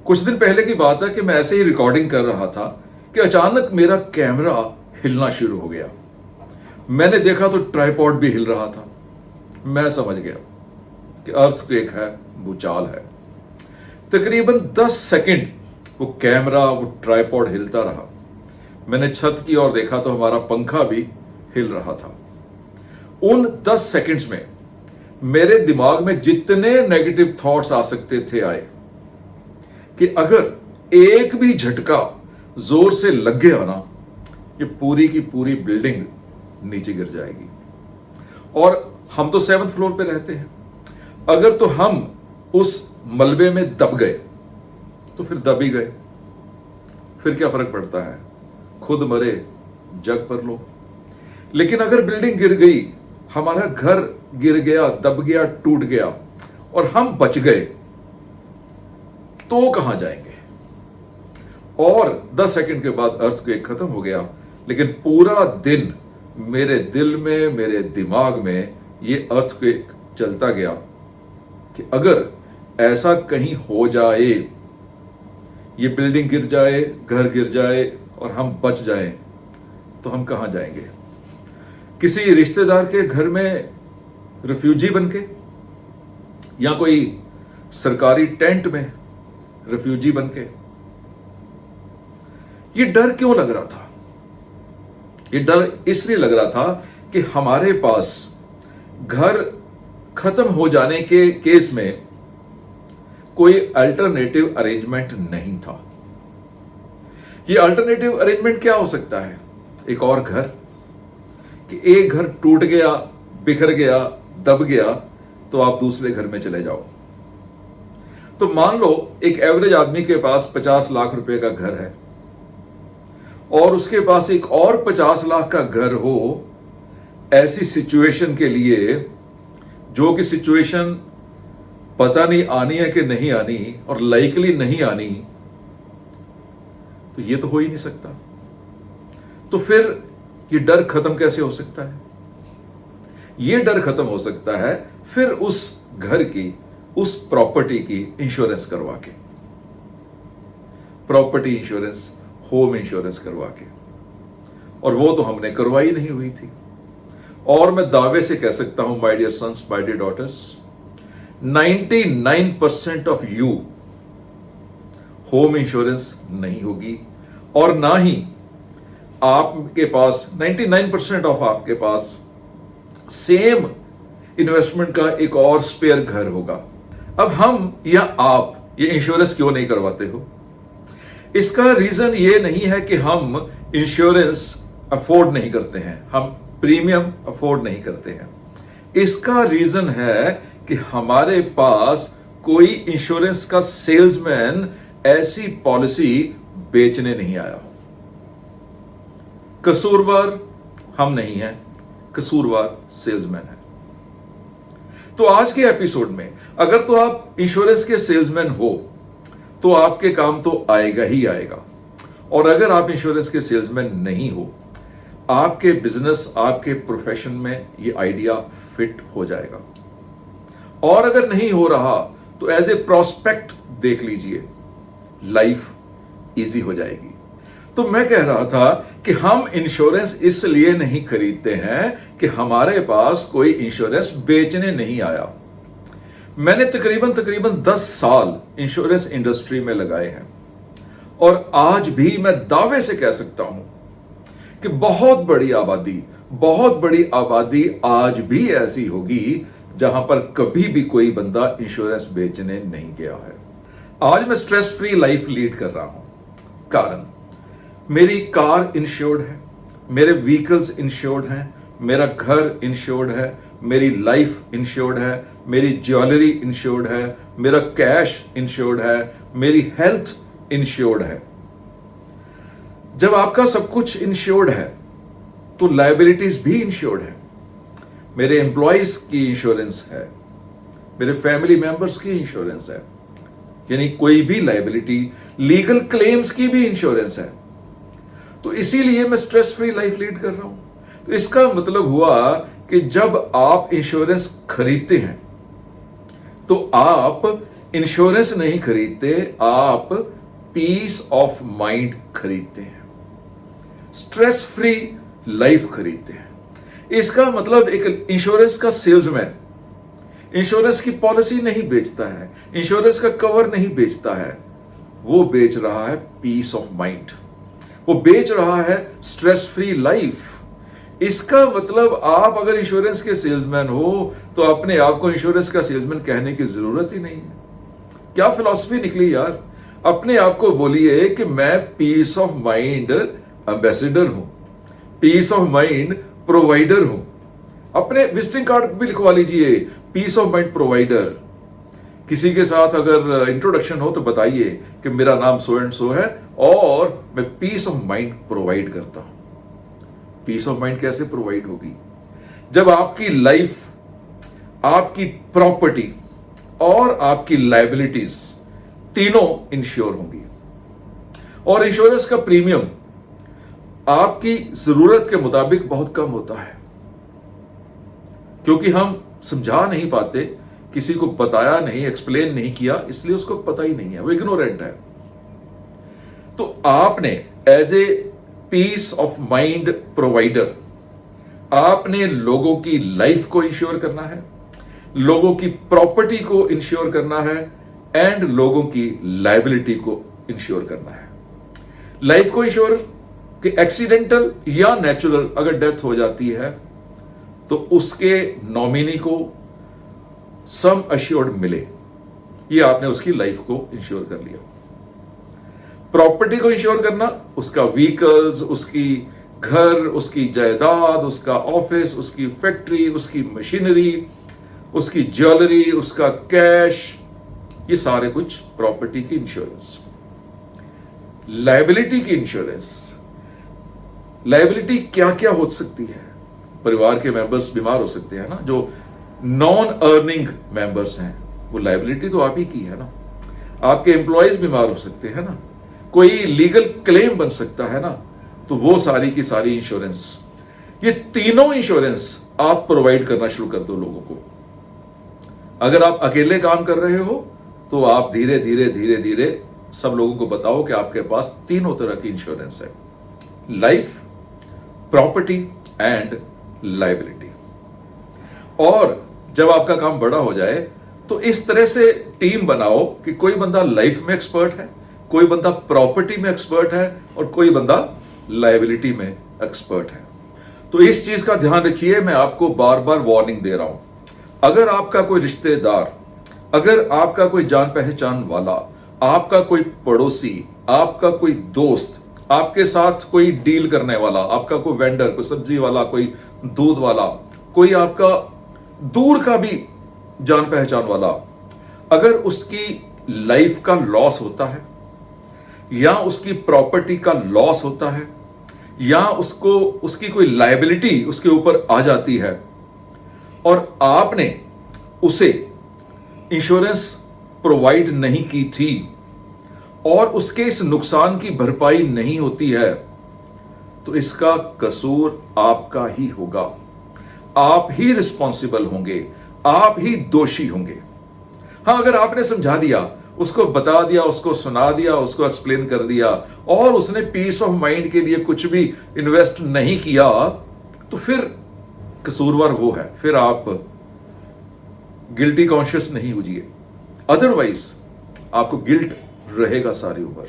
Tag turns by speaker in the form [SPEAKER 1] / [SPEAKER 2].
[SPEAKER 1] कुछ दिन पहले की बात है कि मैं ऐसे ही रिकॉर्डिंग कर रहा था कि अचानक मेरा कैमरा हिलना शुरू हो गया। मैंने देखा तो ट्राइपॉड भी हिल रहा था। मैं समझ गया कि अर्थक्वेक है, भूचाल है। तकरीबन 10 सेकंड वो कैमरा, वो ट्राइपॉड हिलता रहा। मैंने छत की ओर देखा तो हमारा पंखा भी हिल रहा था। उन 10 सेकंड्स में मेरे दिमाग में जितने नेगेटिव थॉट्स आ सकते थे आए कि अगर एक भी झटका जोर से लग गया ना, ये पूरी की पूरी बिल्डिंग नीचे गिर जाएगी। और हम तो 7th फ्लोर पे रहते हैं। अगर तो हम उस मलबे में दब गए तो फिर दब ही गए, फिर क्या फर्क पड़ता है, खुद मरे जग पर लो। लेकिन अगर बिल्डिंग गिर गई, हमारा घर गिर गया, दब गया, टूट गया और हम बच गए, तो कहां जाएंगे। और 10 सेकंड के बाद अर्थक्वेक खत्म हो गया, लेकिन पूरा दिन मेरे दिल में, मेरे दिमाग में ये अर्थक्वेक चलता गया कि अगर ऐसा कहीं हो जाए, ये बिल्डिंग गिर जाए, घर गिर जाए और हम बच जाएं, तो हम कहां जाएंगे। किसी रिश्तेदार के घर में रिफ्यूजी बनके, या कोई सरकारी टेंट में रिफ्यूजी बनके। ये डर क्यों लग रहा था? ये डर इसलिए लग रहा था कि हमारे पास घर खत्म हो जाने के केस में कोई अल्टरनेटिव अरेंजमेंट नहीं था। ये अल्टरनेटिव अरेंजमेंट क्या हो सकता है? एक और घर, कि एक घर टूट गया, बिखर गया, दब गया, तो आप दूसरे घर में चले जाओ। तो मान लो एक एवरेज आदमी के पास 50 लाख रुपए का घर है और उसके पास एक और 50 लाख का घर हो, ऐसी सिचुएशन के लिए, जो कि सिचुएशन पता नहीं आनी है कि नहीं आनी और लाइकली नहीं आनी, तो ये तो हो ही नहीं सकता। तो फिर ये डर खत्म कैसे हो सकता है? ये डर खत्म हो सकता है फिर उस घर की, उस प्रॉपर्टी की इंश्योरेंस करवा के, प्रॉपर्टी इंश्योरेंस, होम इंश्योरेंस करवा के। और वो तो हमने करवाई नहीं हुई थी। और मैं दावे से कह सकता हूं, my dear sons, my dear daughters, 99% of you home insurance नहीं होगी, और ना ही आपके पास 99% ऑफ आपके पास सेम इन्वेस्टमेंट का एक और स्पेयर घर होगा। अब हम या आप ये इंश्योरेंस क्यों नहीं करवाते हो? इसका रीजन ये नहीं है कि हम इंश्योरेंस अफोर्ड नहीं करते हैं, हम प्रीमियम अफोर्ड नहीं करते हैं। इसका रीजन है कि हमारे पास कोई इंश्योरेंस का सेल्समैन ऐसी पॉलिसी बेचने नहीं आया। कसूरवार हम नहीं हैं, कसूरवार सेल्समैन है। तो आज के एपिसोड में अगर तो आप इंश्योरेंस के सेल्समैन हो तो आपके काम तो आएगा ही आएगा, और अगर आप इंश्योरेंस के सेल्समैन नहीं हो, आपके बिजनेस, आपके प्रोफेशन में ये आइडिया फिट हो जाएगा। और अगर नहीं हो रहा तो एज ए प्रोस्पेक्ट देख लीजिए, लाइफ इजी हो जाएगी। तो मैं कह रहा था कि हम इंश्योरेंस इसलिए नहीं खरीदते हैं कि हमारे पास कोई इंश्योरेंस बेचने नहीं आया। मैंने तकरीबन 10 साल इंश्योरेंस इंडस्ट्री में लगाए हैं, और आज भी मैं दावे से कह सकता हूं कि बहुत बड़ी आबादी आज भी ऐसी होगी जहां पर कभी भी कोई बंदा इंश्योरेंस बेचने नहीं गया है। आज मैं स्ट्रेस फ्री लाइफ लीड कर रहा हूं, कारण मेरी कार इंश्योर्ड है, मेरे व्हीकल्स इंश्योर्ड हैं, मेरा घर इंश्योर्ड है, मेरी लाइफ इंश्योर्ड है, मेरी ज्वेलरी इंश्योर्ड है, मेरा कैश इंश्योर्ड है, मेरी हेल्थ इंश्योर्ड है। जब आपका सब कुछ इंश्योर्ड है तो लायबिलिटीज भी इंश्योर्ड है। मेरे एम्प्लॉयज की इंश्योरेंस है, मेरे फैमिली मेंबर्स की इंश्योरेंस है, यानी कोई भी लायबिलिटी, लीगल क्लेम्स की भी इंश्योरेंस है। तो इसीलिए मैं स्ट्रेस फ्री लाइफ लीड कर रहा हूं। तो इसका मतलब हुआ कि जब आप इंश्योरेंस खरीदते हैं तो आप इंश्योरेंस नहीं खरीदते, आप पीस ऑफ माइंड खरीदते हैं, स्ट्रेस फ्री लाइफ खरीदते हैं। इसका मतलब एक इंश्योरेंस का सेल्समैन इंश्योरेंस की पॉलिसी नहीं बेचता है, इंश्योरेंस का कवर नहीं बेचता है, वो बेच रहा है पीस ऑफ माइंड, वो बेच रहा है स्ट्रेस फ्री लाइफ। इसका मतलब आप अगर इंश्योरेंस के सेल्समैन हो तो अपने आप को इंश्योरेंस का सेल्समैन कहने की जरूरत ही नहीं है। क्या फिलॉसफी निकली यार। अपने आप को बोलिए कि मैं पीस ऑफ माइंड एम्बेसडर हूं, पीस ऑफ माइंड प्रोवाइडर हूं। अपने विजिटिंग कार्ड भी लिखवा लीजिए, पीस ऑफ माइंड प्रोवाइडर। किसी के साथ अगर इंट्रोडक्शन हो तो बताइए कि मेरा नाम सो एंड सो है और मैं पीस ऑफ माइंड प्रोवाइड करता हूं। पीस ऑफ माइंड कैसे प्रोवाइड होगी? जब आपकी लाइफ, आपकी प्रॉपर्टी और आपकी लायबिलिटीज तीनों इंश्योर होंगी। और इंश्योरेंस का प्रीमियम आपकी जरूरत के मुताबिक बहुत कम होता है, क्योंकि हम समझा नहीं पाते, किसी को बताया नहीं, एक्सप्लेन नहीं किया, इसलिए उसको पता ही नहीं है, वो इग्नोरेंट है। तो आपने as a piece of mind provider आपने लोगों की लाइफ को इंश्योर करना है, लोगों की प्रॉपर्टी को इंश्योर करना है एंड लोगों की लायबिलिटी को इंश्योर करना है। लाइफ को इंश्योर कि एक्सीडेंटल या नेचुरल अगर डेथ हो जाती है तो उसके नॉमिनी को सम अश्योर्ड मिले, ये आपने उसकी लाइफ को इंश्योर कर लिया। प्रॉपर्टी को इंश्योर करना, उसका व्हीकल्स, उसकी घर, उसकी जायदाद, उसका ऑफिस, उसकी फैक्ट्री, उसकी मशीनरी, उसकी ज्वेलरी, उसका कैश, ये सारे कुछ प्रॉपर्टी की इंश्योरेंस। लायबिलिटी की इंश्योरेंस, लायबिलिटी क्या क्या हो सकती है? परिवार के मेंबर्स बीमार हो सकते हैं ना, जो नॉन अर्निंग मेंबर्स हैं, वो लायबिलिटी तो आप ही की है ना। आपके एम्प्लॉयज बीमार हो सकते हैं ना, कोई लीगल क्लेम बन सकता है ना, तो वो सारी की सारी इंश्योरेंस, ये तीनों इंश्योरेंस आप प्रोवाइड करना शुरू कर दो लोगों को। अगर आप अकेले काम कर रहे हो तो आप धीरे धीरे धीरे धीरे सब लोगों को बताओ कि आपके पास तीनों तरह की इंश्योरेंस है, लाइफ, प्रॉपर्टी एंड लायबिलिटी। और जब आपका काम बड़ा हो जाए तो इस तरह से टीम बनाओ कि कोई बंदा लाइफ में एक्सपर्ट है, कोई बंदा प्रॉपर्टी में एक्सपर्ट है और कोई बंदा लायबिलिटी में एक्सपर्ट है। तो इस चीज का ध्यान रखिए, मैं आपको बार बार वार्निंग दे रहा हूं। अगर आपका कोई रिश्तेदार, अगर आपका कोई जान पहचान वाला, आपका कोई पड़ोसी, आपका कोई दोस्त, आपके साथ कोई डील करने वाला, आपका कोई वेंडर, कोई सब्जी वाला, कोई दूध वाला, कोई आपका दूर का भी जान पहचान वाला, अगर उसकी लाइफ का लॉस होता है या उसकी प्रॉपर्टी का लॉस होता है या उसको उसकी कोई लायबिलिटी उसके ऊपर आ जाती है और आपने उसे इंश्योरेंस प्रोवाइड नहीं की थी और उसके इस नुकसान की भरपाई नहीं होती है, तो इसका कसूर आपका ही होगा। आप ही रिस्पॉन्सिबल होंगे, आप ही दोषी होंगे। हाँ, अगर आपने समझा दिया, उसको बता दिया, उसको सुना दिया, उसको एक्सप्लेन कर दिया और उसने पीस ऑफ माइंड के लिए कुछ भी इन्वेस्ट नहीं किया, तो फिर कसूरवार वो है, फिर आप गिल्टी कॉन्शियस नहीं होइए। अदरवाइज आपको गिल्ट रहेगा सारी उम्र।